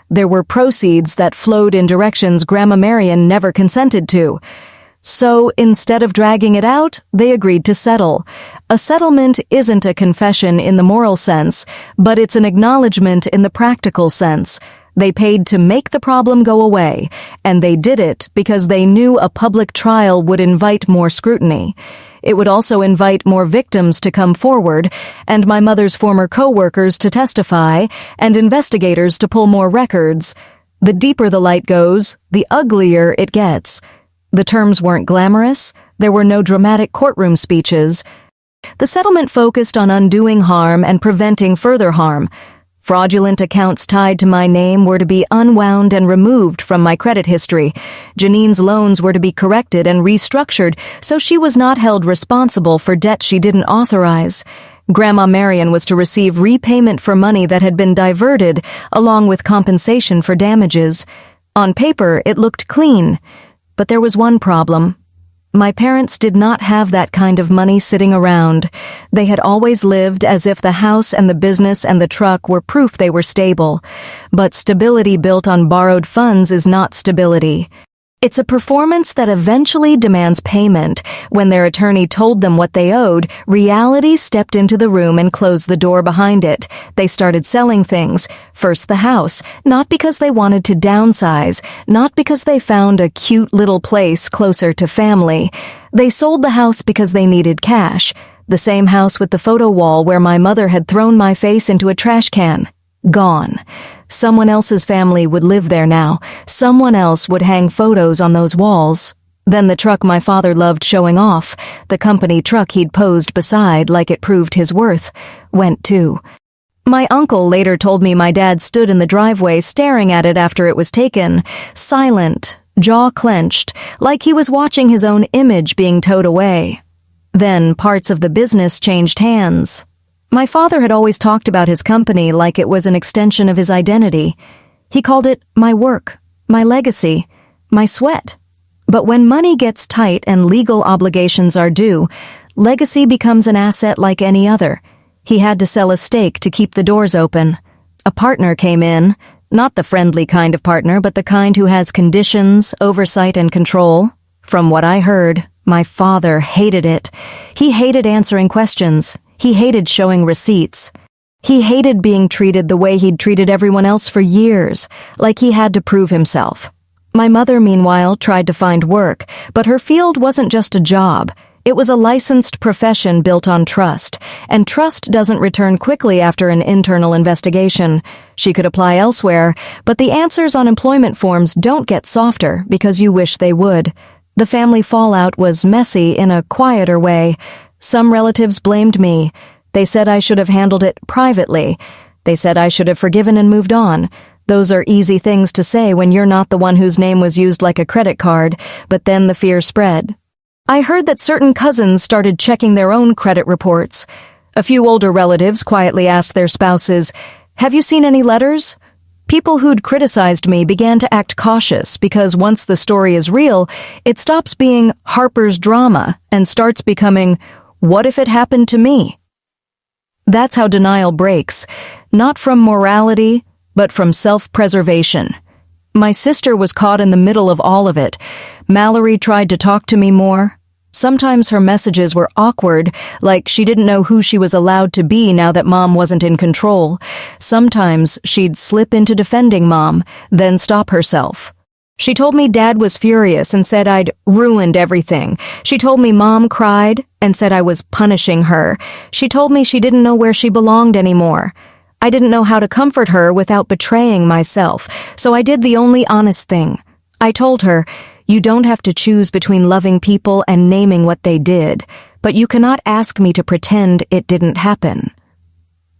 There were proceeds that flowed in directions Grandma Marion never consented to. So, instead of dragging it out, they agreed to settle. A settlement isn't a confession in the moral sense, but it's an acknowledgement in the practical sense. They paid to make the problem go away, and they did it because they knew a public trial would invite more scrutiny. It would also invite more victims to come forward, and my mother's former co-workers to testify, and investigators to pull more records. The deeper the light goes, the uglier it gets. The terms weren't glamorous. There were no dramatic courtroom speeches. The settlement focused on undoing harm and preventing further harm. Fraudulent accounts tied to my name were to be unwound and removed from my credit history. Janine's loans were to be corrected and restructured so she was not held responsible for debt she didn't authorize. Grandma Marion was to receive repayment for money that had been diverted, along with compensation for damages. On paper, it looked clean, but there was one problem. My parents did not have that kind of money sitting around. They had always lived as if the house and the business and the truck were proof they were stable. But stability built on borrowed funds is not stability. It's a performance that eventually demands payment. When their attorney told them what they owed, reality stepped into the room and closed the door behind it. They started selling things. First the house, not because they wanted to downsize, not because they found a cute little place closer to family. They sold the house because they needed cash. The same house with the photo wall where my mother had thrown my face into a trash can. Gone. Someone else's family would live there now. Someone else would hang photos on those walls. Then the truck my father loved showing off, the company truck he'd posed beside like it proved his worth, went too. My uncle later told me my dad stood in the driveway staring at it after it was taken, silent, jaw clenched, like he was watching his own image being towed away. Then parts of the business changed hands. My father had always talked about his company like it was an extension of his identity. He called it my work, my legacy, my sweat. But when money gets tight and legal obligations are due, legacy becomes an asset like any other. He had to sell a stake to keep the doors open. A partner came in, not the friendly kind of partner, but the kind who has conditions, oversight, and control. From what I heard, my father hated it. He hated answering questions. He hated showing receipts. He hated being treated the way he'd treated everyone else for years, like he had to prove himself. My mother, meanwhile, tried to find work, but her field wasn't just a job. It was a licensed profession built on trust, and trust doesn't return quickly after an internal investigation. She could apply elsewhere, but the answers on employment forms don't get softer because you wish they would. The family fallout was messy in a quieter way. Some relatives blamed me. They said I should have handled it privately. They said I should have forgiven and moved on. Those are easy things to say when you're not the one whose name was used like a credit card, but then the fear spread. I heard that certain cousins started checking their own credit reports. A few older relatives quietly asked their spouses, "Have you seen any letters?" People who'd criticized me began to act cautious because once the story is real, it stops being Harper's drama and starts becoming, what if it happened to me? That's how denial breaks, not from morality, but from self-preservation. My sister was caught in the middle of all of it. Mallory tried to talk to me more. Sometimes her messages were awkward, like she didn't know who she was allowed to be now that Mom wasn't in control. Sometimes she'd slip into defending Mom, then stop herself. She told me Dad was furious and said I'd ruined everything. She told me Mom cried and said I was punishing her. She told me she didn't know where she belonged anymore. I didn't know how to comfort her without betraying myself, so I did the only honest thing. I told her, you don't have to choose between loving people and naming what they did, but you cannot ask me to pretend it didn't happen.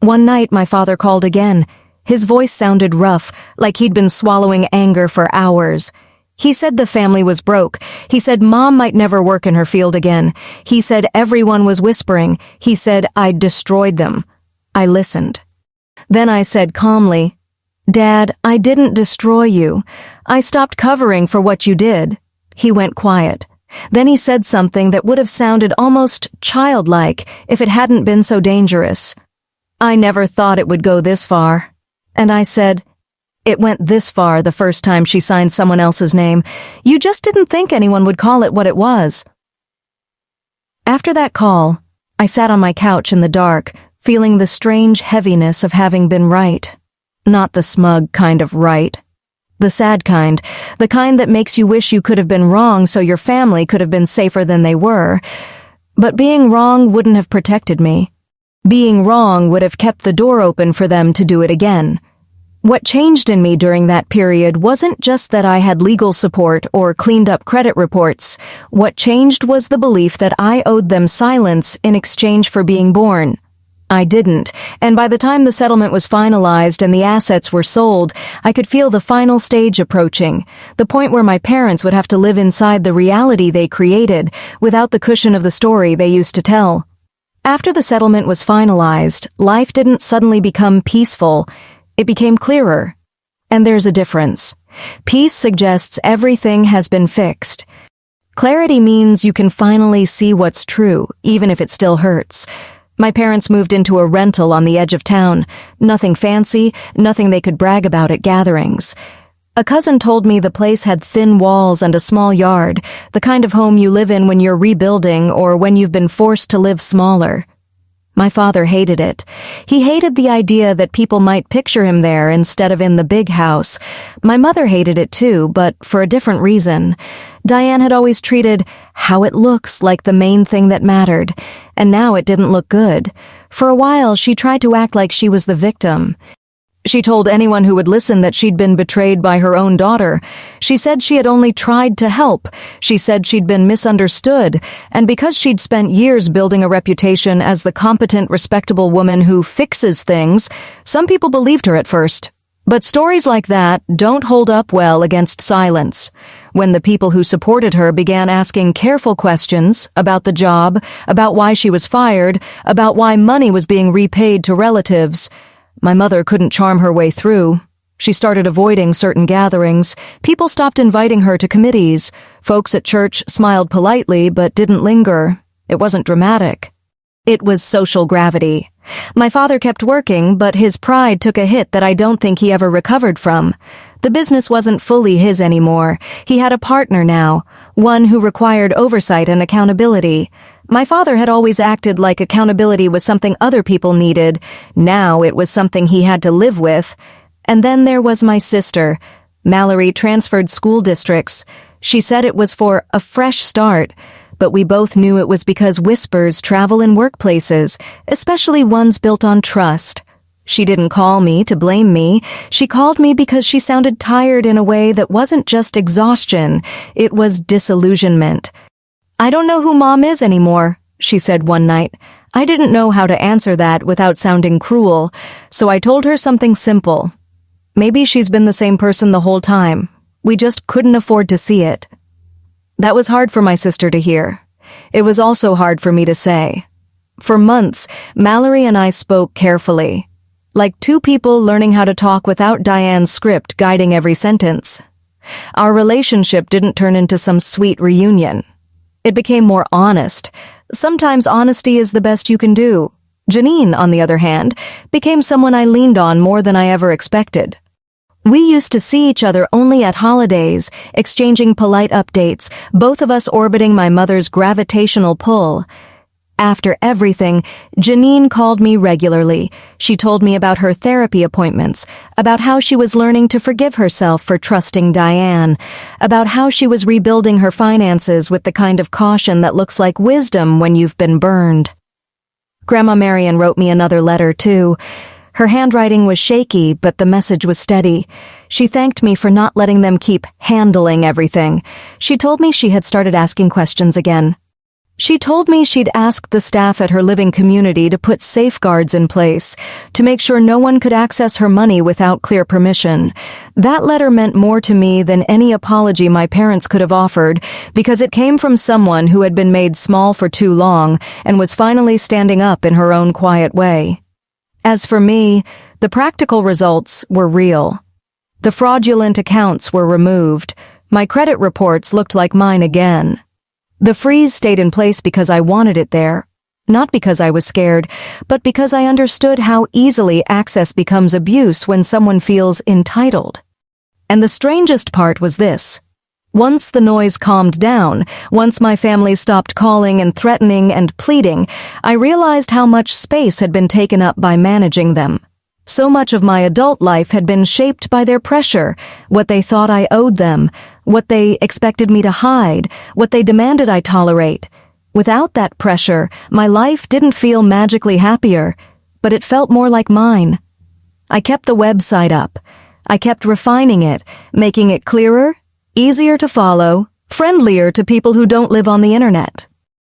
One night my father called again. His voice sounded rough, like he'd been swallowing anger for hours. He said the family was broke. He said Mom might never work in her field again. He said everyone was whispering. He said I'd destroyed them. I listened. Then I said calmly, "Dad, I didn't destroy you. I stopped covering for what you did." He went quiet. Then he said something that would have sounded almost childlike if it hadn't been so dangerous. "I never thought it would go this far." And I said, "It went this far the first time she signed someone else's name. You just didn't think anyone would call it what it was." After that call, I sat on my couch in the dark, feeling the strange heaviness of having been right. Not the smug kind of right. The sad kind, the kind that makes you wish you could have been wrong so your family could have been safer than they were. But being wrong wouldn't have protected me. Being wrong would have kept the door open for them to do it again. What changed in me during that period wasn't just that I had legal support or cleaned up credit reports. What changed was the belief that I owed them silence in exchange for being born. I didn't, and by the time the settlement was finalized and the assets were sold, I could feel the final stage approaching, the point where my parents would have to live inside the reality they created, without the cushion of the story they used to tell. After the settlement was finalized, life didn't suddenly become peaceful. It became clearer. And there's a difference. Peace suggests everything has been fixed. Clarity means you can finally see what's true, even if it still hurts. My parents moved into a rental on the edge of town. Nothing fancy, nothing they could brag about at gatherings. A cousin told me the place had thin walls and a small yard, the kind of home you live in when you're rebuilding or when you've been forced to live smaller. My father hated it. He hated the idea that people might picture him there instead of in the big house. My mother hated it too, but for a different reason. Diane had always treated how it looks like the main thing that mattered, and now it didn't look good. For a while, she tried to act like she was the victim. She told anyone who would listen that she'd been betrayed by her own daughter. She said she had only tried to help. She said she'd been misunderstood, and because she'd spent years building a reputation as the competent, respectable woman who fixes things, some people believed her at first. But stories like that don't hold up well against silence. When the people who supported her began asking careful questions about the job, about why she was fired, about why money was being repaid to relatives, my mother couldn't charm her way through. She started avoiding certain gatherings. People stopped inviting her to committees. Folks at church smiled politely but didn't linger. It wasn't dramatic. It was social gravity. My father kept working, but his pride took a hit that I don't think he ever recovered from. The business wasn't fully his anymore. He had a partner now, one who required oversight and accountability. My father had always acted like accountability was something other people needed. Now it was something he had to live with. And then there was my sister. Mallory transferred school districts. She said it was for a fresh start, but we both knew it was because whispers travel in workplaces, especially ones built on trust. She didn't call me to blame me. She called me because she sounded tired in a way that wasn't just exhaustion, it was disillusionment. "I don't know who Mom is anymore," she said one night. I didn't know how to answer that without sounding cruel, so I told her something simple. Maybe she's been the same person the whole time. We just couldn't afford to see it. That was hard for my sister to hear. It was also hard for me to say. For months, Mallory and I spoke carefully, like two people learning how to talk without Diane's script guiding every sentence. Our relationship didn't turn into some sweet reunion. It became more honest. Sometimes honesty is the best you can do. Janine, on the other hand, became someone I leaned on more than I ever expected. We used to see each other only at holidays, exchanging polite updates, both of us orbiting my mother's gravitational pull. After everything, Janine called me regularly. She told me about her therapy appointments, about how she was learning to forgive herself for trusting Diane, about how she was rebuilding her finances with the kind of caution that looks like wisdom when you've been burned. Grandma Marion wrote me another letter, too. Her handwriting was shaky, but the message was steady. She thanked me for not letting them keep handling everything. She told me she had started asking questions again. She told me she'd asked the staff at her living community to put safeguards in place, to make sure no one could access her money without clear permission. That letter meant more to me than any apology my parents could have offered, because it came from someone who had been made small for too long and was finally standing up in her own quiet way. As for me, the practical results were real. The fraudulent accounts were removed. My credit reports looked like mine again. The freeze stayed in place because I wanted it there, not because I was scared, but because I understood how easily access becomes abuse when someone feels entitled. And the strangest part was this. Once the noise calmed down, once my family stopped calling and threatening and pleading, I realized how much space had been taken up by managing them. So much of my adult life had been shaped by their pressure, what they thought I owed them, what they expected me to hide, what they demanded I tolerate. Without that pressure, my life didn't feel magically happier, but it felt more like mine. I kept the website up. I kept refining it, making it clearer, easier to follow, friendlier to people who don't live on the internet.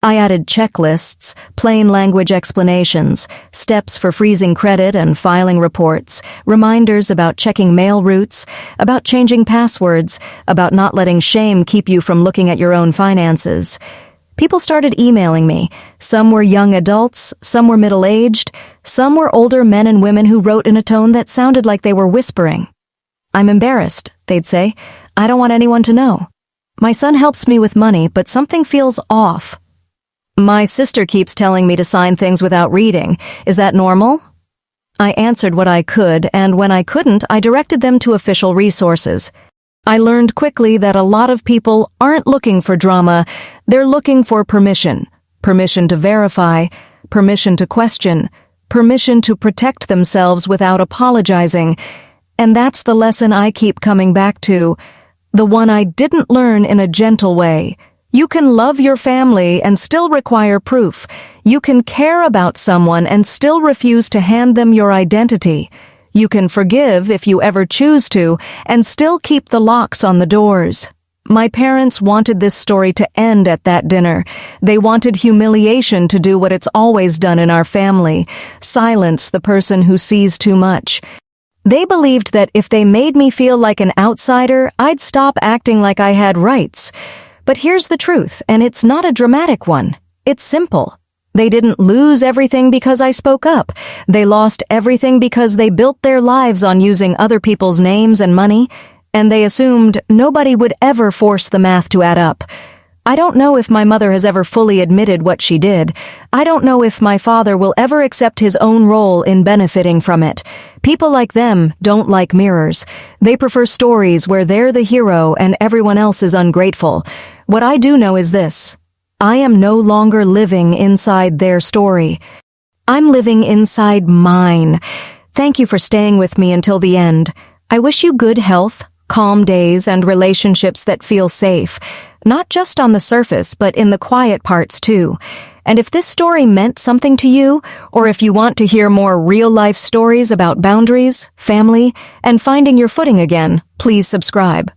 I added checklists, plain language explanations, steps for freezing credit and filing reports, reminders about checking mail routes, about changing passwords, about not letting shame keep you from looking at your own finances. People started emailing me. Some were young adults, some were middle-aged, some were older men and women who wrote in a tone that sounded like they were whispering. "I'm embarrassed," they'd say. "I don't want anyone to know. My son helps me with money, but something feels off. My sister keeps telling me to sign things without reading. Is that normal?" I answered what I could, and when I couldn't, I directed them to official resources. I learned quickly that a lot of people aren't looking for drama, they're looking for permission. Permission to verify, permission to question, permission to protect themselves without apologizing. And that's the lesson I keep coming back to, the one I didn't learn in a gentle way. You can love your family and still require proof. You can care about someone and still refuse to hand them your identity. You can forgive if you ever choose to and still keep the locks on the doors. My parents wanted this story to end at that dinner. They wanted humiliation to do what it's always done in our family, silence the person who sees too much. They believed that if they made me feel like an outsider, I'd stop acting like I had rights. But here's the truth, and it's not a dramatic one. It's simple. They didn't lose everything because I spoke up. They lost everything because they built their lives on using other people's names and money, and they assumed nobody would ever force the math to add up. I don't know if my mother has ever fully admitted what she did. I don't know if my father will ever accept his own role in benefiting from it. People like them don't like mirrors. They prefer stories where they're the hero and everyone else is ungrateful. What I do know is this: I am no longer living inside their story. I'm living inside mine. Thank you for staying with me until the end. I wish you good health, calm days, and relationships that feel safe. Not just on the surface, but in the quiet parts too. And if this story meant something to you, or if you want to hear more real-life stories about boundaries, family, and finding your footing again, please subscribe.